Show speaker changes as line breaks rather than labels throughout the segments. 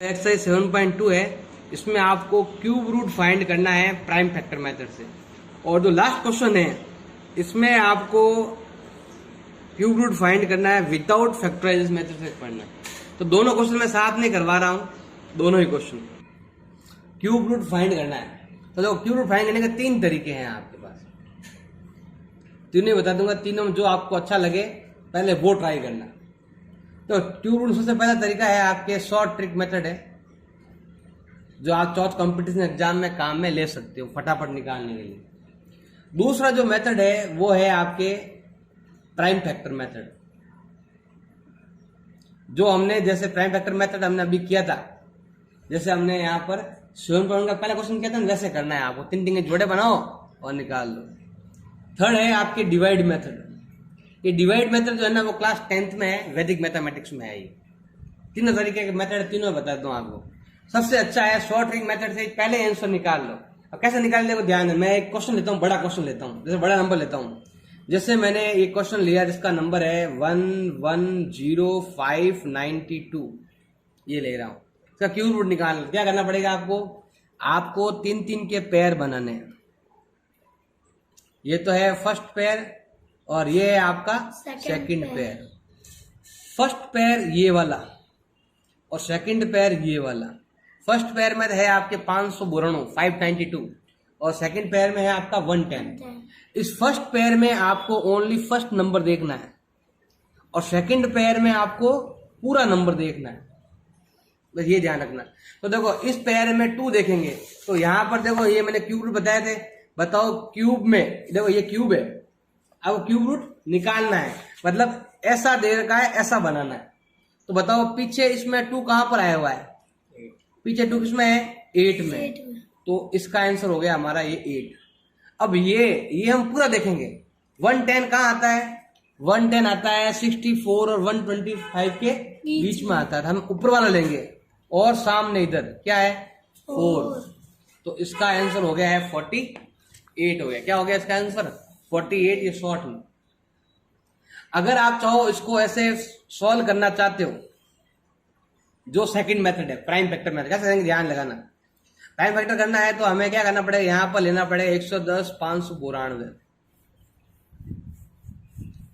Exercise 7.2 है। इसमें आपको क्यूब रूट फाइंड करना है प्राइम फैक्टर मेथड से। और जो लास्ट क्वेश्चन है इसमें आपको क्यूब रूट फाइंड करना है विदाउट फैक्टराइजेशन मेथड से पढ़ना है। तो दोनों क्वेश्चन मैं साथ नहीं करवा रहा हूं, दोनों ही क्वेश्चन क्यूब रूट फाइंड करना है। तो देखो क्यूब रूट फाइंड करने के 3 तरीके हैं आपके पास, तीनों बता दूंगा। तीनों में जो आपको अच्छा लगे पहले वो ट्राई करना। तो क्यूब रूट सबसे पहला तरीका है आपके शॉर्ट ट्रिक मेथड है, जो आप चौथ कंपटीशन एग्जाम में काम में ले सकते हो फटाफट निकालने के लिए। दूसरा जो मेथड है वो है आपके प्राइम फैक्टर मेथड, जो हमने जैसे प्राइम फैक्टर मेथड हमने अभी किया था, जैसे हमने यहाँ पर 7.1 का पहला क्वेश्चन किया था, वैसे करना है आपको। 3 के जोड़े बनाओ और निकाल लो। थर्ड है आपके डिवाइड मेथड। ये डिवाइड मेथड जो है ना वो क्लास 10th में है, वैदिक मैथमेटिक्स में है। ये तीनों तरीके के मेथड तीनों बता दूं आपको। सबसे अच्छा है शॉर्ट ट्रिक मेथड से पहले आंसर निकाल लो। और कैसे निकालने को ध्यान है, मैं एक क्वेश्चन लेता हूँ, बड़ा क्वेश्चन लेता हूँ, जैसे बड़ा नंबर लेता हूँ। जैसे मैंने एक क्वेश्चन लिया जिसका नंबर है 110,592, ये ले रहा हूँ। इसका क्यूब रूट निकाल, क्या करना पड़ेगा आपको 3 के पेयर बनाने हैं। ये तो है फर्स्ट पेयर और ये है आपका सेकंड पेयर। फर्स्ट पेयर ये वाला और सेकंड पेयर ये वाला। फर्स्ट पेयर में है आपके 592 और सेकंड पेयर में है आपका 110। इस फर्स्ट पेयर में आपको ओनली फर्स्ट नंबर देखना है और सेकंड पेयर में आपको पूरा नंबर देखना है, बस ये ध्यान रखना। तो देखो इस पेयर में 2 देखेंगे तो यहां पर देखो ये मैंने क्यूब रूट बताए थे। बताओ क्यूब में देखो ये क्यूब है, अब क्यूब रूट निकालना है, मतलब ऐसा दे रखा है ऐसा बनाना है। तो बताओ पीछे इसमें 2 कहां पर आया हुआ है, पीछे 2 किसमें है 8 में। तो इसका आंसर हो गया हमारा ये 8। अब ये हम पूरा देखेंगे। 110 कहां आता है, 110 आता है 64 और 125 के बीच में आता है। हम ऊपर वाला लेंगे और सामने इधर क्या है 4। तो इसका आंसर हो गया है 48 हो गया। क्या हो गया इसका आंसर 48, ये शॉर्ट में। अगर आप चाहो इसको ऐसे सॉल्व करना चाहते हो, जो सेकंड मेथड है प्राइम फैक्टर मेथड, कैसे ध्यान लगाना। प्राइम फैक्टर करना है तो हमें क्या करना पड़ेगा, यहां पर लेना पड़ेगा 110 592,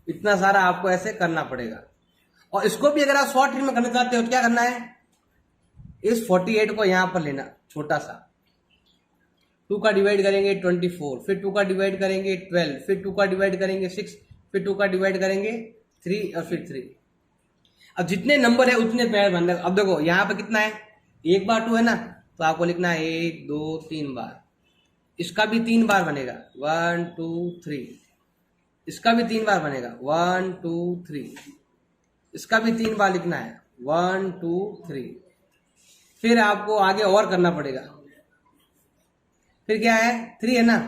इतना सारा आपको ऐसे करना पड़ेगा। और इसको भी अगर आप शॉर्ट ट्रिक में करना चाहते हो तो क्या करना है, इस 48 को यहां पर लेना छोटा सा, 2 का डिवाइड करेंगे 24, फिर 2 का डिवाइड करेंगे 12, फिर 2 का डिवाइड करेंगे 6, फिर 2 का डिवाइड करेंगे 3 और फिर 3। अब जितने नंबर है उतने पेयर बनने। अब देखो यहाँ पे कितना है, 1 बार 2 है ना, तो आपको लिखना है 1 2 3 बार। इसका भी 3 बार बनेगा 1 2 3। इसका भी 3 बार बनेगा 1 2 3। इसका भी 3 बार लिखना है 1 2 3। फिर आपको आगे और करना पड़ेगा। फिर क्या है 3 है ना,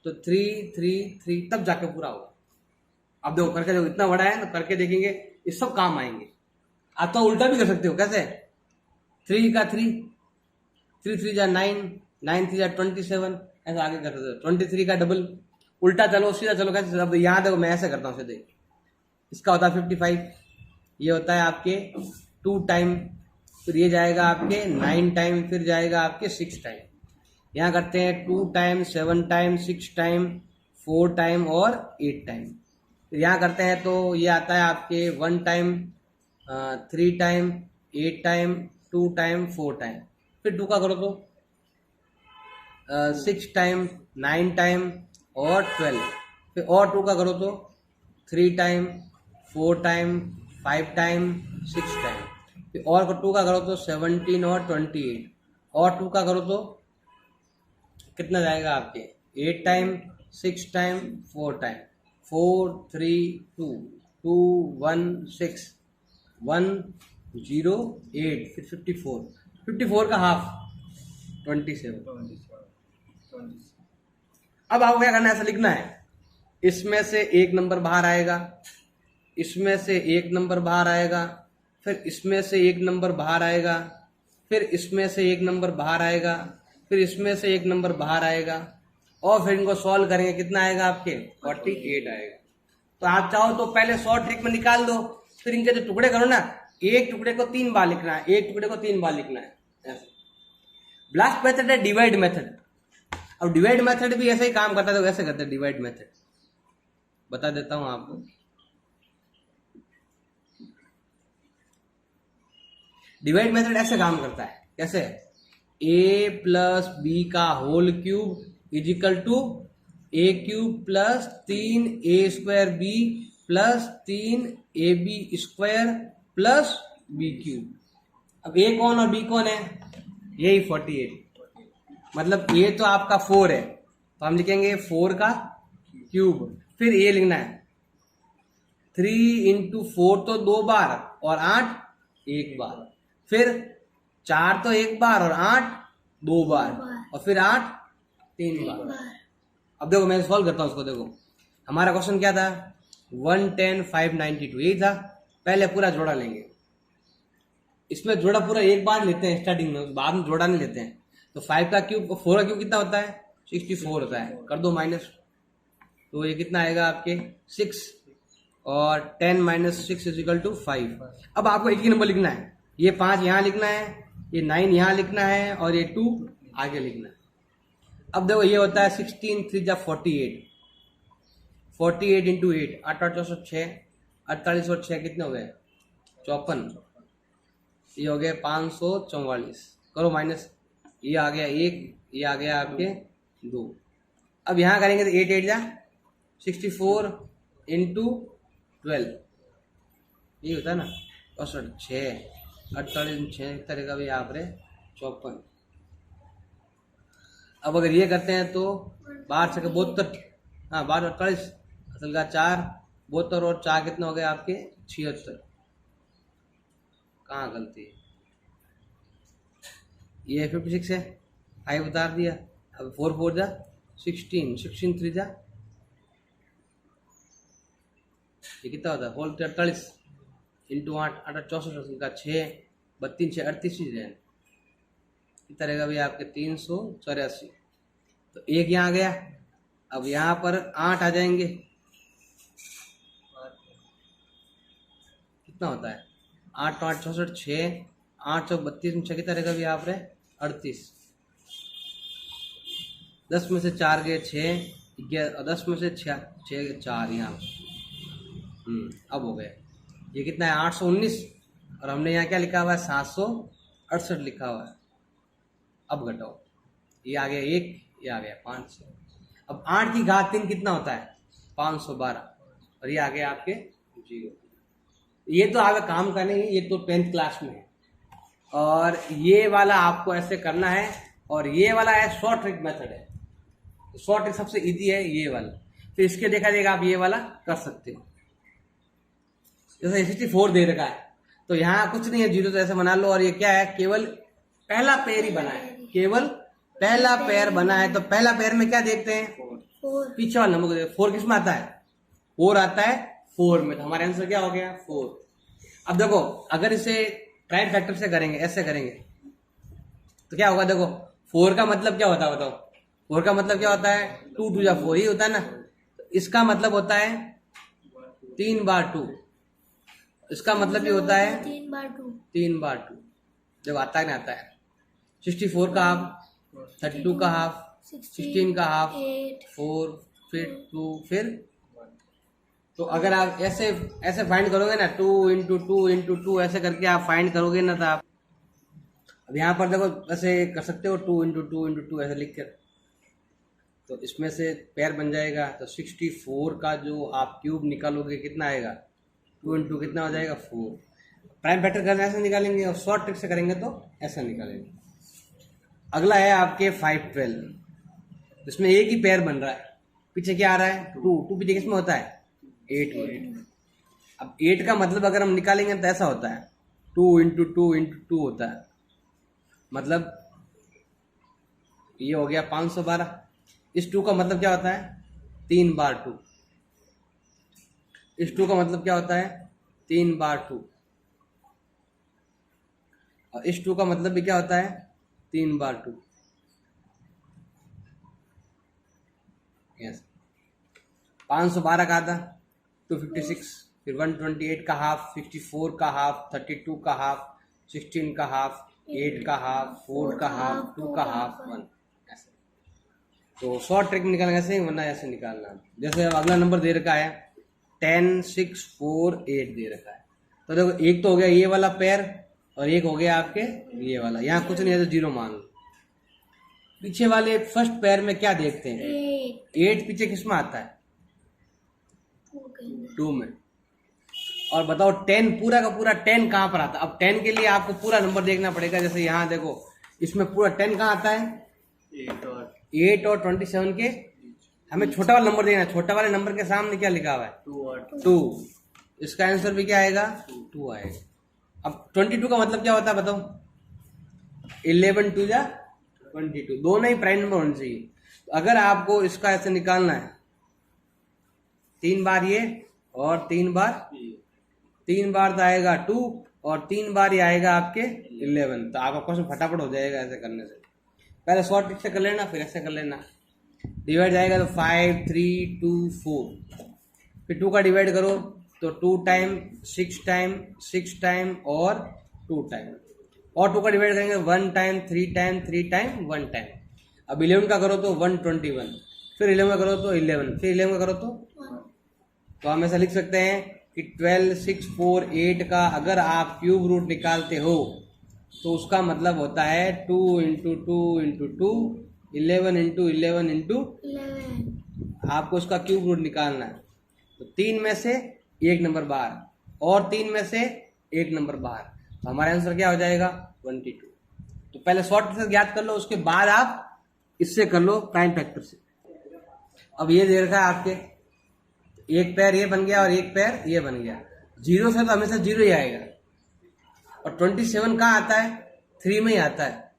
तो 3 3 3 तब जाके पूरा होगा। अब देखो करके देखो, इतना बड़ा है तो करके देखेंगे, ये सब काम आएंगे। आप तो उल्टा भी कर सकते हो। कैसे 3 का 3, 3 3 जा 9, 9 3 जा 27, ऐसा आगे कर सकते हो। 23 का डबल, उल्टा चलो सीधा चलो। कैसे, अब यहाँ देखो मैं ऐसे करता हूँ सीधे। इसका होता है 55, ये होता है आपके 2 टाइम, फिर ये जाएगा आपके 9 टाइम, फिर जाएगा आपके 6 टाइम। यहाँ करते हैं 2 टाइम 7 टाइम 6 टाइम 4 टाइम और 8 टाइम। यहाँ करते हैं तो ये आता है आपके 1 time 3 time 8 time 2 time 4 time. फिर 2 का करो तो 6 टाइम 9 टाइम और 12। फिर और 2 का करो तो 3 टाइम 4 टाइम 5 टाइम 6 टाइम। फिर और 2 का करो तो 17 और 28। और 2 का करो तो कितना जाएगा आपके 8 टाइम 6 टाइम 4 टाइम 4 3 2 2 1 6 1 0 8, फिर 54 का हाफ 27। अब आपको क्या करना है, ऐसा लिखना है, इसमें से एक नंबर बाहर आएगा, इसमें से एक नंबर बाहर आएगा, फिर इसमें से एक नंबर बाहर आएगा, फिर इसमें से एक नंबर बाहर आएगा, फिर इसमें से एक नंबर बाहर आएगा, और फिर इनको सॉल्व करेंगे कितना आएगा आपके 48 आएगा। तो आप चाहो तो पहले शॉर्ट ट्रिक में निकाल दो, फिर इनके जो टुकड़े करो ना, एक टुकड़े को 3 बार लिखना है, एक टुकड़े को 3 बार लिखना है। लास्ट मेथड है डिवाइड मेथड। अब डिवाइड मेथड भी ऐसे ही काम करता है, तो कैसे करते हैं डिवाइड मेथड, बता देता हूं आपको। डिवाइड मेथड ऐसे काम करता है, कैसे, a प्लस बी का whole cube is equal to A cube plus 3a² b plus 3ab square plus b cube. अब a कौन और b कौन है, यही 48, मतलब a तो आपका 4 है, तो हम लिखेंगे 4 का क्यूब, फिर a लिखना है 3 इंटू 4 तो 2 बार और 8 एक बार, फिर 4 तो एक बार और 8 2 बार और फिर 8 3 बार। अब देखो मैं सॉल्व करता हूं उसको। देखो हमारा क्वेश्चन क्या था, 110 592 यही था। पहले पूरा जोड़ा लेंगे, इसमें जोड़ा पूरा एक बार लेते हैं स्टार्टिंग में, बाद में जोड़ा नहीं लेते हैं। तो 5 का क्यूब 4 का क्यूब कितना होता है, 64 होता है, कर दो माइनस, तो ये कितना आएगा आपके 6 और 10 माइनस 6 इज इक्वल टू 5। अब आपको एक ही नंबर लिखना है, ये 5 यहाँ लिखना है, ये 9 यहाँ लिखना है और ये 2 आगे लिखना है। अब देखो ये होता है 16 3 जा 48, 48 इंटू 8 8 8 6 48 और 6 कितने हो गए 54, ये हो गया 544, करो माइनस, ये आ गया 1, ये आ गया आपके 2। अब यहाँ करेंगे तो 8 8 जा 64 इंटू 12, ये होता है ना 64 6 48 6 तरह का भी यहाँ पर 54। अब अगर ये करते हैं तो 12 से 72, हाँ 12 48 असल का 4 72 और 4 कितने हो गए आपके 76। कहाँ गलती है, ये 56 है, 5 उतार दिया। अब 4 4 जा 16 16 3 जा, ये कितना होता है 4 48 इंटू 8 8 64 असल का 6 32 6 38 ही है, कितना रहेगा भैया आपके 384। तो एक यहाँ गया, अब यहाँ पर 8 आ जाएंगे, कितना होता है 8 8 64 6 8 32 में 6 कितना रहेगा भैया आप 38। 10 में से 4 गए 6 10 में से 6 4 यहाँ अब हो गए, ये कितना है 819 और हमने यहाँ क्या लिखा हुआ है 768 लिखा हुआ है। अब घटाओ, ये आ गया 1, ये आ गया 5। अब 8 की घात 3 कितना होता है 512 और ये आ गया आपके 0। ये तो आपका काम का नहीं है, ये तो 10th क्लास में है। और ये वाला आपको ऐसे करना है, और ये वाला है शॉर्ट ट्रिक मेथड है, शॉर्ट ट्रिक सबसे इजी है ये वाला। तो इसके देखा जाएगा आप ये वाला कर सकते हो। जैसे 64 दे रखा है तो यहाँ कुछ नहीं है, 0 तो ऐसे बना लो, और ये क्या है केवल पहला पेयर ही बना है, केवल पहला पेयर बना है। तो पहला पेयर में क्या देखते हैं 4, पीछे वाला नंबर 4 किस में आता है 4 आता है 4 में, तो हमारा आंसर क्या हो गया 4। अब देखो अगर इसे प्राइम फैक्टर से करेंगे, ऐसे करेंगे तो क्या होगा, देखो 4 का मतलब क्या होता है बताओ, 4 का मतलब क्या होता है 2 2 या 4 ही होता है ना। तो इसका मतलब होता है 3 बार 2, इसका मतलब ये होता है 3 बार 2 जब आता है ना आता है। 64 का हाफ, 32 का हाफ, 16 का हाफ, 4 फिर 2 फिर। तो अगर आप ऐसे ऐसे फाइंड करोगे ना 2 इंटू 2 इंटू 2 ऐसे करके आप फाइंड करोगे ना, तो आप अब यहाँ पर देखो ऐसे कर सकते हो 2 इंटू 2 इंटू 2 ऐसे लिख कर, तो इसमें से पेयर बन जाएगा। तो 64 का जो आप क्यूब निकालोगे कितना आएगा 2 इंटू कितना हो जाएगा 4। प्राइम फैक्टर करना ऐसे निकालेंगे, और शॉर्ट ट्रिक से करेंगे तो ऐसा निकालेंगे। अगला है आपके 512, इसमें एक ही पेयर बन रहा है, पीछे क्या आ रहा है 2 2 पीछे किसमें होता है 8 में। अब 8 का मतलब अगर हम निकालेंगे तो ऐसा होता है 2 इंटू 2 इंटू 2 होता है, मतलब ये हो गया 512। इस 2 का मतलब क्या होता है 3 बार 2, इस 2 का मतलब क्या होता है 3 बार 2, और इस 2 का मतलब भी क्या होता है 3 बार 2। यस 512 का था 256, फिर 128 का हाफ, 64 का हाफ, 32 का हाफ, 16 का हाफ, 8 का हाफ, 4 का हाफ, 2 का हाफ, 1 ऐसे। तो शॉर्ट ट्रिक निकालना ऐसे ही, वरना ऐसे निकालना। जैसे अब अगला नंबर दे रखा है 10 6 4 8 दे रखा है, तो देखो एक तो हो गया ये वाला पेयर और एक हो गया आपके ये वाला। यहाँ कुछ नहीं है तो 0 मान लो। पीछे वाले फर्स्ट पेयर में क्या देखते हैं? 8 पीछे किसमें आता है? 2 में। और बताओ 10 पूरा का पूरा 10 कहाँ पर आता है? अब 10 के लिए आपको पूरा नंबर देखना पड़ेगा। जैसे यहाँ देखो इसमें पूरा 10 कहाँ आता है? 8 और 27 के। हमें छोटा वाला नंबर देखना है। छोटा वाले नंबर के सामने क्या लिखा हुआ है? 2। इसका आंसर भी क्या आएगा? 2 आएगा। अब 22 का मतलब क्या होता है बताओ? 11 2 जा 22, दोनों ही प्राइम नंबर होने चाहिए। तो अगर आपको इसका ऐसे निकालना है 3 बार ये और 3 बार तो आएगा 2 और 3 बार ये आएगा आपके 11। तो आपका क्वेश्चन फटाफट हो जाएगा ऐसे करने से। पहले शॉर्ट ट्रिक से कर लेना, फिर ऐसे कर लेना। डिवाइड जाएगा तो 5 3 2 4, फिर 2 का डिवाइड करो तो 2 टाइम 6 टाइम 6 टाइम और 2 टाइम, और 2 का डिवाइड करेंगे 1 टाइम 3 टाइम 3 टाइम 1 टाइम। अब 11 का करो तो 121, फिर 11 का करो तो 11, फिर 11 का करो तो हम ऐसा लिख सकते हैं कि 12 6 4 8 का अगर आप क्यूब रूट निकालते हो तो उसका मतलब होता है 2 इंटू 2 इंटू 2, 11 इंटू 11 इंटू 11। आपको उसका क्यूब रूट निकालना है। तो 3 में से 1 नंबर बाहर और 3 में से 1 नंबर बाहर, तो हमारा आंसर क्या हो जाएगा? 22। तो पहले शॉर्ट से ज्ञात कर लो, उसके बाद आप इससे कर लो प्राइम फैक्टर से। अब ये दे रखा है आपके, एक पैर ये बन गया और एक पैर ये बन गया। 0 से तो हमेशा 0 ही आएगा। और 27 कहाँ आता है? 3 में ही आता है।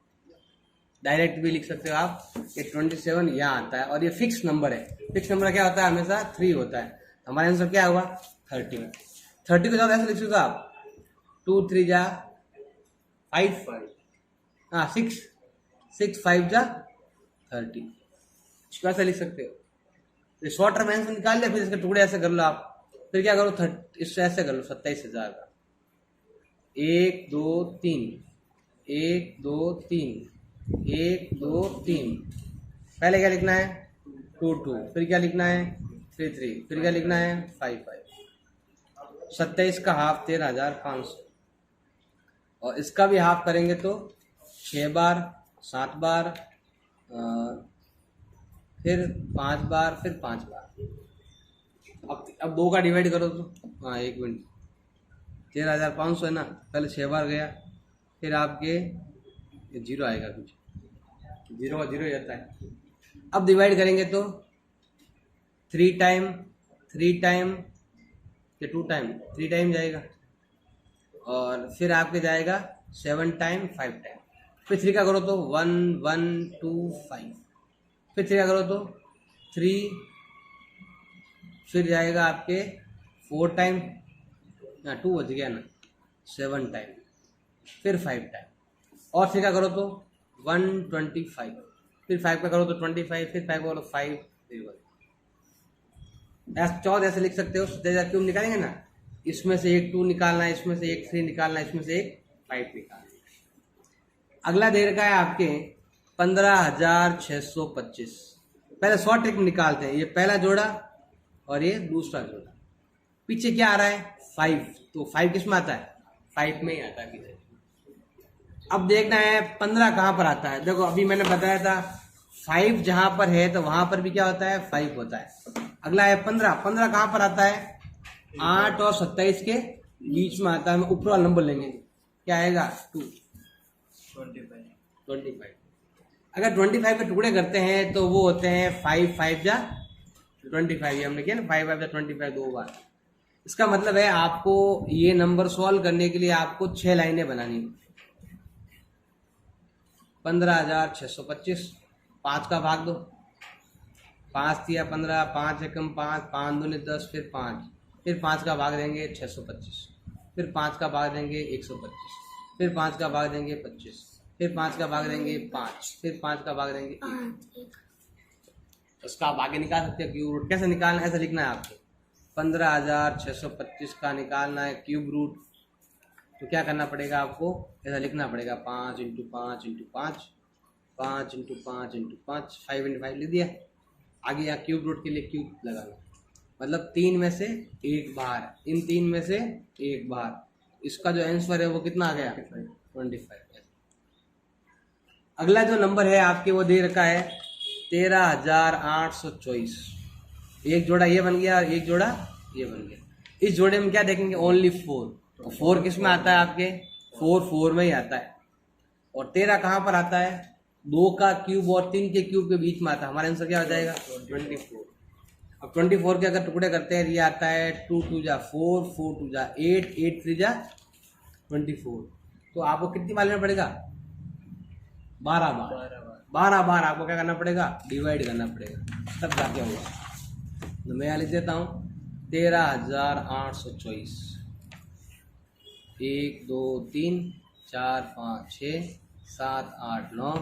डायरेक्ट भी लिख सकते हो आप कि 27 यहाँ आता है। और ये फिक्स नंबर है। फिक्स नंबर क्या होता है? हमेशा 3 होता है। हमारा आंसर क्या हुआ? 30। 30 को ज्यादा ऐसे लिख सकते हो आप 2 3 जा 5, हाँ 6 6 5 जा 30। इसको ऐसे लिख सकते हो। तो शॉर्ट टर्म आंसर निकाल लिया, फिर इसके टुकड़े ऐसे कर लो आप। फिर क्या करो? इससे ऐसे कर लो 27,000 का 1 2 3 1 2 3 1 2 3। पहले क्या लिखना है? 2 2, फिर क्या लिखना है? 3 3, फिर क्या लिखना है? 5 5। 27 का हाफ 13,500, और इसका भी हाफ करेंगे तो 6 बार 7 बार फिर 5 बार फिर 5 बार। अब 2 का डिवाइड करो तो, हाँ 1 मिनट, 13,500 है ना। पहले 6 बार गया, फिर आपके 0 आएगा, कुछ 0 का 0 जाता है। अब डिवाइड करेंगे तो 3 टाइम 3 टाइम या 2 टाइम 3 टाइम जाएगा, और फिर आपके जाएगा 7 टाइम 5 टाइम। फिर 3 का करो तो 1 1 2 5, फिर 3 का करो तो 3, फिर जाएगा आपके 4 टाइम, 2 बच गया ना, 7 टाइम, फिर 5 टाइम, और 3 का करो तो 125, फिर 5 का करो तो 25, फिर 5 का करो 5, फिर 1। 14 ऐसे लिख सकते हो। क्यूब निकालेंगे ना, इसमें से एक 2 निकालना है, इसमें से एक 3 निकालना है, इसमें से एक 5 निकालना है। अगला दे रखा है आपके 15,625। पहले शॉर्ट ट्रिक निकालते हैं। ये पहला जोड़ा और ये दूसरा जोड़ा। पीछे क्या आ रहा है? 5, तो 5 किस में आता है? 5 में ही आता है पीछे। अब देखना है 15 कहाँ पर आता है। देखो अभी मैंने बताया था 5 जहां पर है तो वहां पर भी क्या होता है? 5 होता है। अगला है 15। 15 कहाँ पर आता है? 8 और 27 के बीच में आता है। हम ऊपर वाला नंबर लेंगे, क्या आएगा? 2 25। अगर 25 के टुकड़े करते हैं तो वो होते हैं 5 5 जा 25। ये हमने किया ना, 5 5 जा 25 2 बार। इसका मतलब है आपको ये नंबर सॉल्व करने के लिए आपको 6 लाइनें बनानी। 15,625, 5 का भाग दो, 5 दिया 15, 5 एकम 5, 5 दूनी 10, फिर 5, फिर 5 का भाग देंगे 625, फिर 5 का भाग देंगे 125, फिर 5 का भाग देंगे 25, फिर 5 का भाग देंगे 5, फिर 5 का भाग देंगे 1। उसका आप आगे निकाल सकते हैं क्यूब रूट। कैसे निकालना है? ऐसा लिखना है आपको 15,625 का निकालना है क्यूब रूट। तो क्या करना पड़ेगा आपको, ऐसा लिखना पड़ेगा 5 into 5 into 5, 5 into 5 into 5, 5 into 5 लिख दिया। आगे यहाँ क्यूब रूट के लिए क्यूब लगाना, मतलब 3 में से 1 बाहर, इन 3 में से 1 बाहर। इसका जो आंसर है वो कितना आ गया, 25। अगला जो नंबर है आपके वो दे रखा है 13,824। एक जोड़ा ये बन गया और एक जोड़ा ये बन गया। इस जोड़े में क्या देखेंगे, ओनली 4। तो 4 किस में आता है आपके, 4 में ही आता है। और 13 कहाँ पर आता है, 2 का क्यूब और 3 के क्यूब के बीच में आता है। हमारा आंसर क्या हो जाएगा, 24। अब 24 के अगर टुकड़े करते हैं, ये आता है 2 2 जा 4, 4 2 जा 8, 8 3 जा 24। तो आपको कितनी बार लेना पड़ेगा, 12 बार। 12 बार आपको क्या करना पड़ेगा, डिवाइड करना पड़ेगा, तब जाके होगा। तो मैं यहाँ लिख देता हूँ 13,824। 1 2 3 4 5 6 7 8 9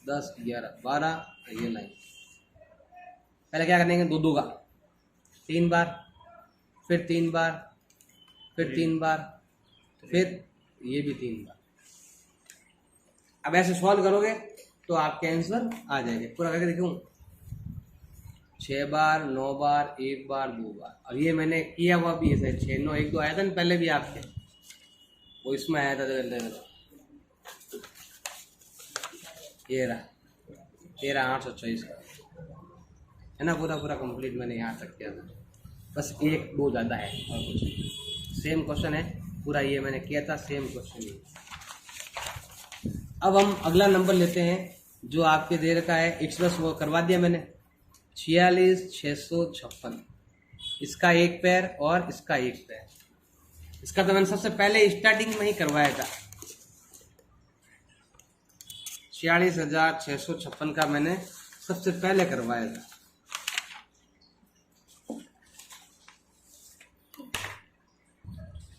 10 11 12, ये लाइन। पहले क्या करेंगे, 2 2 का 3 बार, फिर 3 बार, फिर 3 बार, फिर ये भी 3 बार। अब ऐसे सॉल्व करोगे तो आपके आंसर आ जाएंगे। पूरा करके देखूं, 6 बार, 9 बार, 1 बार, 2 बार। अब ये मैंने किया हुआ भी है, 6 9 1 2 आया था ना पहले भी आपके, वो इसमें आया था। ये रहा 13,824 का है ना, पूरा पूरा कंप्लीट मैंने यहाँ तक किया था। बस 1 2 ज़्यादा है और कुछ नहीं। सेम क्वेश्चन है पूरा, ये मैंने किया था, सेम क्वेश्चन ही। अब हम अगला नंबर लेते हैं जो आपके दे रखा है, एक्स बस वो करवा दिया मैंने, 46,656। इसका एक पैर और इसका एक पैर। इसका तो मैंने सबसे पहले स्टार्टिंग में ही करवाया था। 46,656 का मैंने सबसे पहले करवाया था।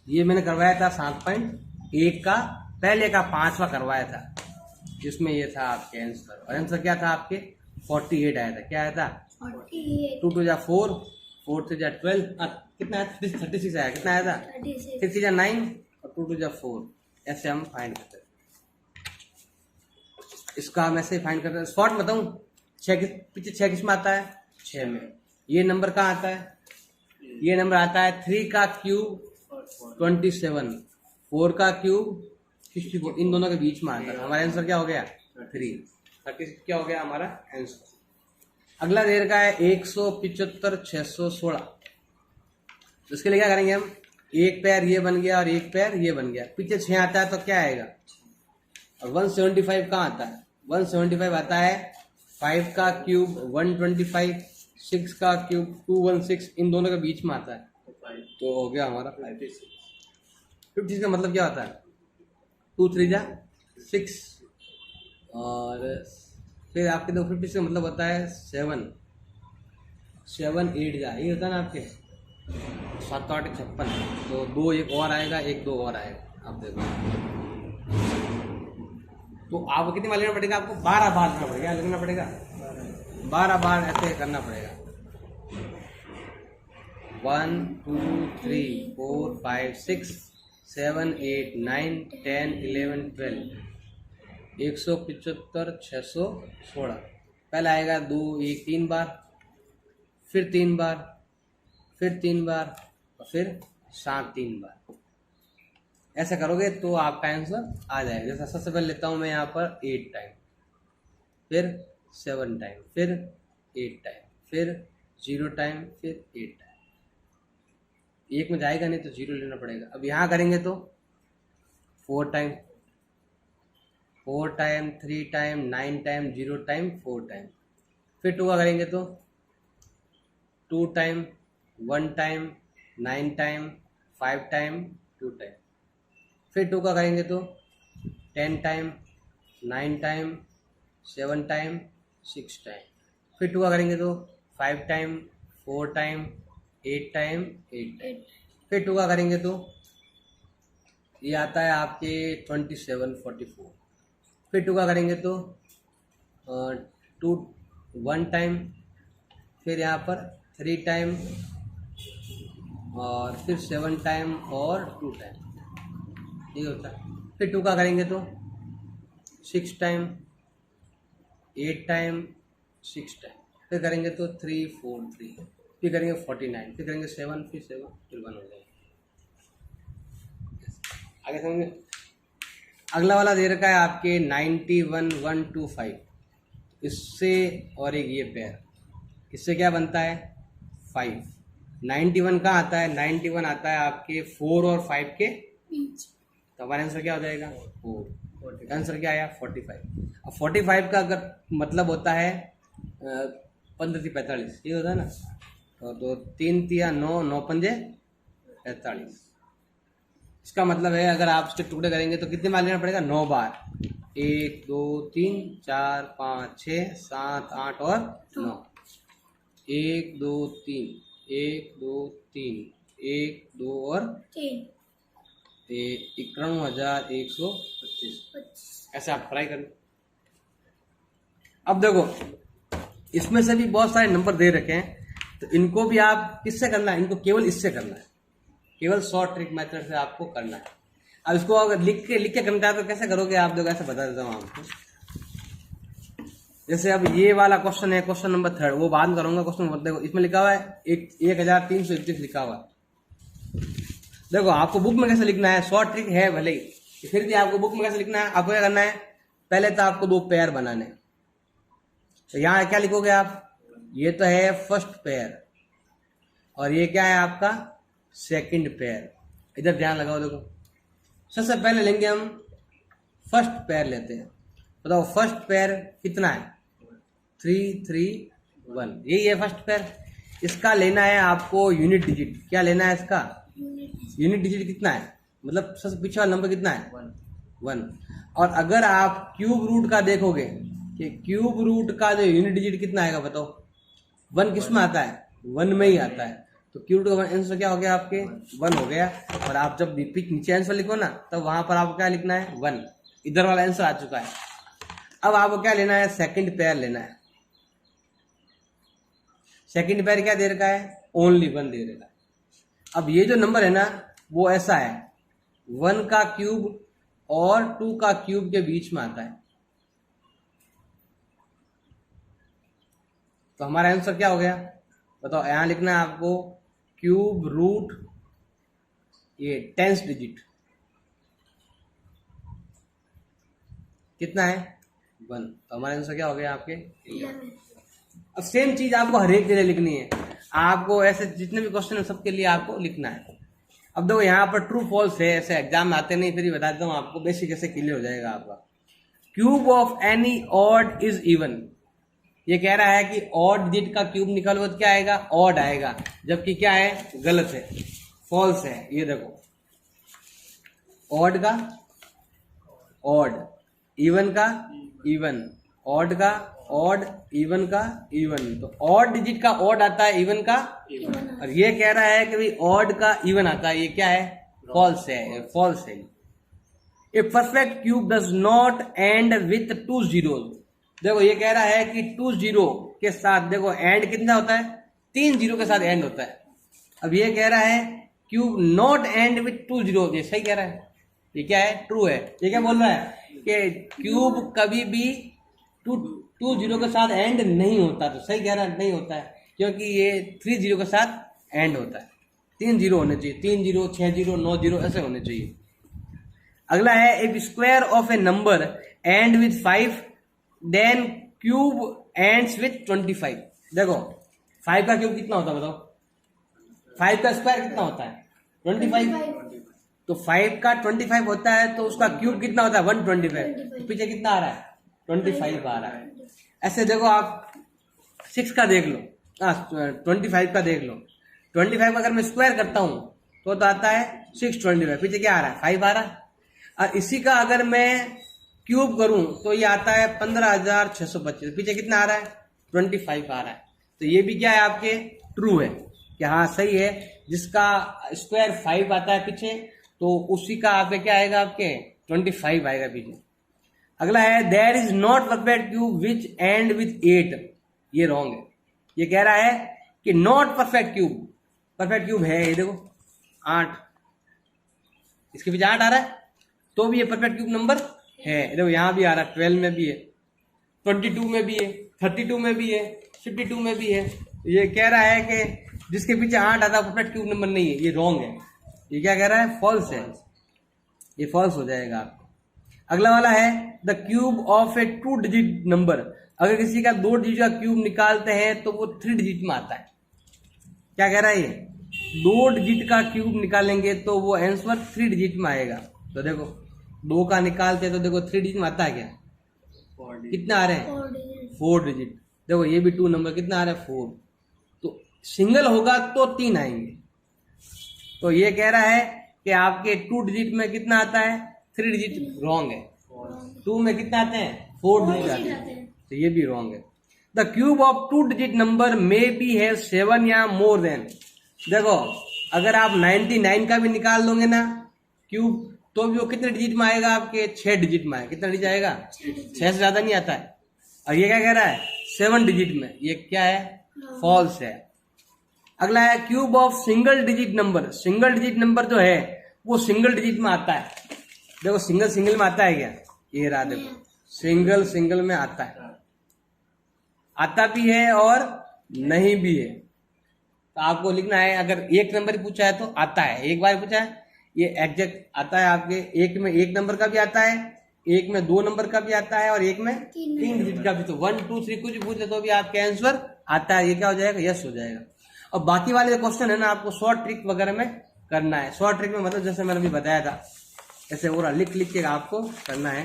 ये मैंने करवाया था 7.1 का, पहले का 5वां करवाया था, जिसमें ये था आपके आंसर। और आंसर क्या था आपके, 48 आया था। क्या आया था, 2 2 जा 4, 4 3 जा 12, कितना आया, 36 आया। कितना आया था, 6 3 जा 9 और 2 2 जा 4। ऐसे हम फाइंड करते हैं। इसका हम ऐसे फाइंड करते हैं। शॉर्ट बताऊं, 6 पीछे 6 किस में आता है, 6 में। ये नंबर कहाँ आता है, ये नंबर आता है 3 का क्यूब 27, 4 का क्यूब 64, इन दोनों के बीच में आता है। हमारा आंसर क्या हो गया, 3। क्या हो गया हमारा आंसर। अगला देर का है 175,616। इसके लिए क्या करेंगे हम, एक पैर ये बन गया और एक पैर ये बन गया। पीछे 6 आता है तो क्या आएगा, और 175 कहाँ आता है, 175 आता है 5 का क्यूब 125, 6 का क्यूब 216, इन दोनों के बीच में आता है। तो हो गया हमारा 50 का मतलब क्या होता है, 2 3 जा 6, और फिर आपके 250 का मतलब होता है 7 7 8 जा, ये होता है ना आपके 7 8 56। तो 2 एक और आएगा, 1 2 और आएगा। आप देखो, तो आपको कितनी बार लेना पड़ेगा, आपको 12 बार लेना पड़ेगा। लिखना पड़ेगा 12 बार, ऐसे करना पड़ेगा। 1 2 3 4 5 6 7 8 9 10 11 12, 175,616। पहला आएगा 2 1 3 बार, फिर 3 बार, फिर 3 बार, और फिर 7 3 बार। ऐसा करोगे तो आपका आंसर आ जाएगा। जैसा सबसे पहले लेता हूँ मैं यहाँ पर 8 टाइम, फिर 7 टाइम, फिर 8 टाइम, फिर 0 टाइम, फिर 8 टाइम। एक में जाएगा नहीं तो 0 लेना पड़ेगा। अब यहाँ करेंगे तो 4 time, 4 time, 3 time, 9 time, 0 time, 4 time. फिर 2 का करेंगे तो 2 time, 1 time, 9 time, 5 time, 2 time. फिर 2 का करेंगे तो 10 टाइम, 9 टाइम, 7 टाइम, 6 टाइम। फिर 2 का करेंगे तो 5 टाइम, 4 टाइम, 8 टाइम, 8 टाइम। फिर 2 का करेंगे तो ये आता है आपके 27 44। फिर 2 का करेंगे तो 1 टाइम, फिर यहाँ पर 3 टाइम, और फिर 7 टाइम और 2 टाइम। ये होता है। फिर 2 का करेंगे तो 6 टाइम, 8 टाइम, 6 टाइम, फिर करेंगे तो 3 4 3, फिर करेंगे 49, फिर करेंगे 7, फिर 7, फिर 1 हो जाएगा। आगे समझे। अगला वाला दे रखा है आपके 91,125, इससे और एक ये पेयर, इससे क्या बनता है 5। 91 कहाँ आता है, 91 आता है आपके 4 और 5 के बीच, तो हमारा आंसर क्या हो जाएगा 4। आंसर क्या आया 45। अब 45 का अगर मतलब होता है 15 × 45, ये होता है ना, तो 3 × 9, 9 × 5 = 45। इसका मतलब है अगर आप इसके टुकड़े करेंगे तो कितने बार लेना पड़ेगा 9 बार, 1 2 3 4 5 6 7 8 और 9, 1 2 3 1 2 3 1 2 और 91,125। ऐसे आप ट्राई करें। अब देखो इसमें से भी बहुत सारे नंबर दे रखे हैं, तो इनको भी आप किससे करना है, इनको केवल इससे करना है, केवल शॉर्ट ट्रिक मेथड से आपको करना है। अब इसको अगर लिख के करना है तो कैसे करोगे आप, देखो ऐसे बता देता हूँ आपको। जैसे अब ये वाला क्वेश्चन है, क्वेश्चन नंबर 3, वो बाद में करूंगा। क्वेश्चन नंबर देखो, इसमें लिखा हुआ है 1321 लिखा हुआ है। देखो आपको बुक में कैसे लिखना है, शॉर्ट ट्रिक है भले ही, फिर भी आपको बुक में कैसे लिखना है, आपको क्या करना है, पहले तो आपको 2 पेयर बनाने। तो यहाँ क्या लिखोगे आप, ये तो है फर्स्ट पेयर और ये क्या है आपका सेकंड पेयर। इधर ध्यान लगाओ, देखो सबसे पहले लेंगे हम फर्स्ट पेयर लेते हैं। बताओ फर्स्ट पेयर कितना है 3 3 1, यही है फर्स्ट पेयर। इसका लेना है आपको यूनिट डिजिट। क्या लेना है इसका यूनिट डिजिट कितना है, मतलब सबसे पीछे वाला नंबर कितना है 1। और अगर आप क्यूब रूट का देखोगे कि क्यूब रूट का जो यूनिट डिजिट कितना आएगा, बताओ 1 किस में आता है 1 में ही आता है। तो क्यूब रूट का आंसर क्या हो गया आपके 1 हो गया। और आप जब नीचे आंसर लिखो ना, तब वहां पर आपको क्या लिखना है 1, इधर वाला आंसर आ चुका है। अब आपको क्या लेना है, सेकंड पेयर लेना है। सेकंड पेयर क्या दे रखा है, ओनली 1 दे रखा है। अब ये जो नंबर है ना वो ऐसा है, 1 का क्यूब और 2 का क्यूब के बीच में आता है। तो हमारा आंसर क्या हो गया, बताओ। यहां लिखना है आपको क्यूब रूट ये 10th डिजिट कितना है 1, तो हमारा आंसर क्या हो गया आपके 11। अब सेम चीज आपको हर एक के लिए लिखनी है, आपको ऐसे जितने भी क्वेश्चन है सबके लिए आपको लिखना है। अब देखो यहाँ पर ट्रू फॉल्स है, ऐसे एग्जाम में आते नहीं, फिर ही बता देता हूँ आपको, बेसिक ऐसे क्लियर हो जाएगा आपका। Cube of any odd is even, ये कह रहा है कि ऑड डिजिट का क्यूब निकालो तो क्या आएगा ऑड आएगा, जबकि क्या है गलत है, फॉल्स है। ये देखो ऑड का ऑड, इवन का इवन, ऑड का ऑड, इवन का इवन। तो ऑड डिजिट का ऑड आता है, इवन का इवन। और ये कह रहा है कि भाई ऑड का इवन आता है, ये क्या है फॉल्स है, फॉल्स है। A perfect cube does not and with 2 zeros। देखो ये कह रहा है कि 2 0 के साथ, देखो एंड कितना होता है 3 0 के साथ एंड होता है। अब ये कह रहा है cube not and with 2 zeros, ये सही कह रहा है, ये क्या है ट्रू है। ये क्या बोल रहा है कि क्यूब कभी भी 2 0 के साथ एंड नहीं होता, तो सही कह रहा है नहीं होता है, क्योंकि ये 3 0 के साथ एंड होता है। 3 0 होने चाहिए, 3 0 6 0 9 0 ऐसे होने चाहिए। अगला है if square of a number and with 5 then cube ends with 25। देखो 5 का क्यूब कितना होता है बताओ, 5 का स्क्वायर कितना होता है 25। तो 5 का 25 होता है, तो उसका क्यूब कितना होता है 125। तो पीछे कितना आ रहा है 25 आ रहा है। ऐसे देखो आप 6 का देख लो, 25 का देख लो। 25 का अगर मैं स्क्वायर करता हूं तो आता है 625, पीछे क्या आ रहा है 5 आ रहा है। और इसी का अगर मैं क्यूब करूं तो ये आता है 15,625, पीछे कितना आ रहा है 25 आ रहा है। तो ये भी क्या है आपके ट्रू है कि हाँ सही है, जिसका स्क्वायर 5 आता है पीछे, तो उसी का आपके क्या आएगा आपके 25 आएगा पीछे। अगला है there is not perfect cube which end with 8। ये रॉन्ग है, ये कह रहा है कि not perfect cube, perfect cube है ये देखो 8, इसके पीछे 8 आ रहा है, तो भी ये परफेक्ट क्यूब नंबर है। देखो यहाँ भी आ रहा है, 12 में भी है, 22 में भी है, 32 में भी है, 52 में भी है। ये कह रहा है कि जिसके पीछे 8 आता है परफेक्ट क्यूब नंबर नहीं है, ये रॉन्ग है। ये क्या कह रहा है? फॉल्स है, ये फॉल्स हो जाएगा। अगला वाला है the cube of A 2 digit number. अगर किसी का 2 डिजिट का क्यूब निकालते हैं तो वो 3 डिजिट में आता है। क्या कह रहा है ये? 2 डिजिट का क्यूब निकालेंगे तो वो आंसर 3 डिजिट में आएगा। तो देखो 2 का निकालते हैं तो देखो 3 डिजिट में आता है क्या? कितना आ रहे हैं? 4 डिजिट। देखो ये भी 2 नंबर, कितना आ रहा है? 4। तो सिंगल होगा तो 3 आएंगे। तो ये कह रहा है कि आपके 2 डिजिट में कितना आता है? 3 डिजिट। रॉन्ग है। 2 में कितना आते हैं? 4 डिजिट आते हैं। तो ये भी रॉन्ग है। The cube of 2 digit number may be है 7 या मोर देन। देखो अगर आप 99 का भी निकाल दोगे ना क्यूब, तो भी वो कितने डिजिट में आएगा? आपके 6 डिजिट में आएगा। कितना डिजिट आएगा? 6 से ज्यादा नहीं आता है। और ये क्या कह रहा है? 7 डिजिट में। ये क्या है? फॉल्स है। अगला है cube of single digit number. Single digit number जो है वो सिंगल डिजिट में आता है। देखो सिंगल सिंगल में आता है क्या? ये रहा, देखो सिंगल सिंगल में आता है, आता भी है और नहीं भी है। तो आपको लिखना है, अगर एक नंबर पूछा है तो आता है, एक बार पूछा है ये एग्जैक्ट आता है आपके। एक में 1 नंबर का भी आता है, एक में 2 नंबर का भी आता है और एक में 3 डिजिट का भी। तो 1 2 3 कुछ पूछे तो भी आपके आंसर आता है। ये क्या हो जाएगा? यस हो जाएगा। और बाकी वाले क्वेश्चन है ना आपको शॉर्ट ट्रिक वगैरह में करना है। शॉर्ट ट्रिक में मतलब जैसे मैंने अभी बताया था ऐसे और लिख लिख के आपको करना है।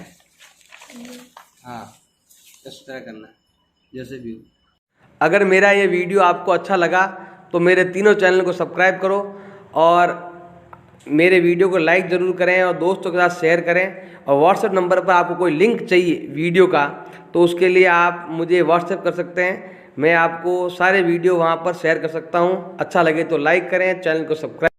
हाँ इस तरह करना है जैसे भी हो। अगर मेरा ये वीडियो आपको अच्छा लगा तो मेरे तीनों चैनल को सब्सक्राइब करो और मेरे वीडियो को लाइक ज़रूर करें और दोस्तों के साथ शेयर करें। और व्हाट्सएप नंबर पर आपको कोई लिंक चाहिए वीडियो का तो उसके लिए आप मुझे व्हाट्सएप कर सकते हैं। मैं आपको सारे वीडियो वहाँ पर शेयर कर सकता हूँ। अच्छा लगे तो लाइक करें, चैनल को सब्सक्राइब